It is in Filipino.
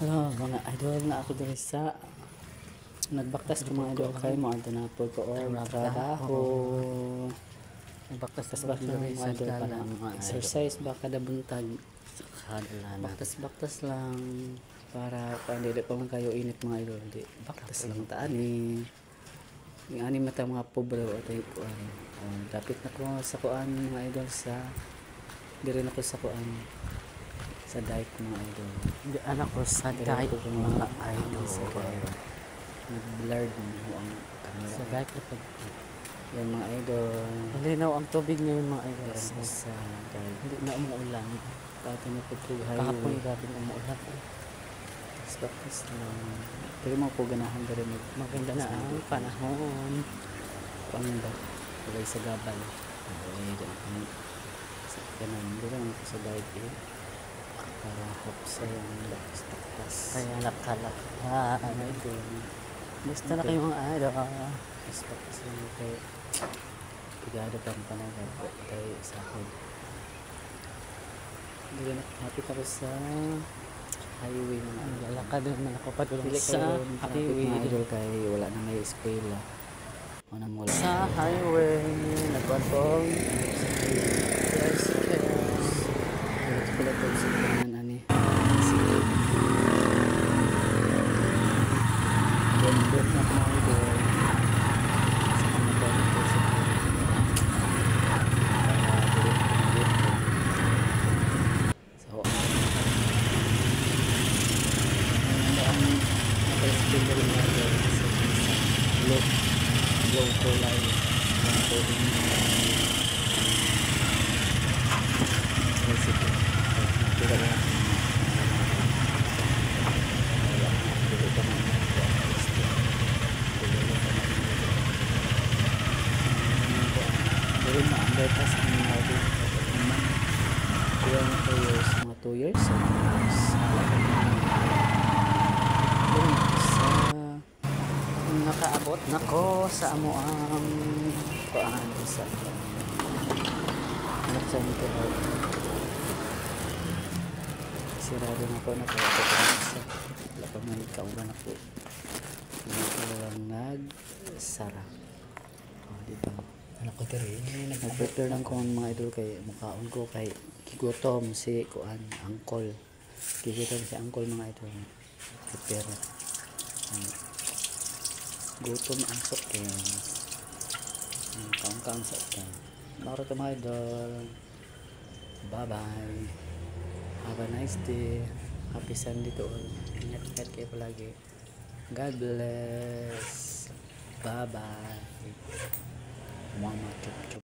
Hello mga idol na ako diri sa nagbaktas ko mga idol kay mo adto na po ko or trabaho. Nagbaktas ba mga idol para mga exercise ba kada buntag. Baktas lang para dili pa man kayo init mga idol. Di baktas lang ta ani. Yung ani mata mga pobre o tay kuan. Dapit na ko sa kuan mga idol sa diri na ko sa kuan sa diet mga idol. Di anak ko sa diet mga idol sa diet. Nag-blurred mo ang camera. sa diet na pag Yan mga idol. malinaw ang tubig ngayon mga idol. Sa diet. Hindi na umuulan. Pati na po ito Kahapon highway. grabe umuulan. Baktas lang. Pero mo po ganahan ka rin. Maganda na ang panahon. Paano ba? Kulay sa gabal. Sa kanan. Dito naman po sa diet eh. Para hapsa yung baktas. Kaya nakalak. Mga idol. Basta na kayo mga idol. Mas baktas yung kay pigado pa ang panagad. Kay sahod. Dito na hapit ako sa highway mga idol. Lalakad naman ako padulong Dili sa kayo highway mga highway. idol kay wala na may eskwela. Wala mo wala. Sa highway. Nagpatong. Pala po sa kanan ani. Bundok na mga idol. Sa kanan po sa so ang nakalispin rin mga idol sa low kulay ng tubig bicycle. Tidak ada. Dari mga tas ang mga naman. Ilang 2 years, mga 2 years. Nakaabot na ko sa amoang Paan sa anak sa nito. Sirado na po na po ako sa wala pa man kaulan na po. Hindi ko lang nagsara. Diba? anak ko diri. Nag-prepare lang ko ang mga idol kay mukhaon ko kay kigutom si kuan angkol. Kigutom si angkol mga idol. Prepare. Gutom ang sokens. Kaong-kaong sa ito. Maro to mga idol. Bye-bye. Have a nice day. Happy Sunday to all. Ingat-ingat kayo palagi. God bless. Bye-bye. Mama chup chup.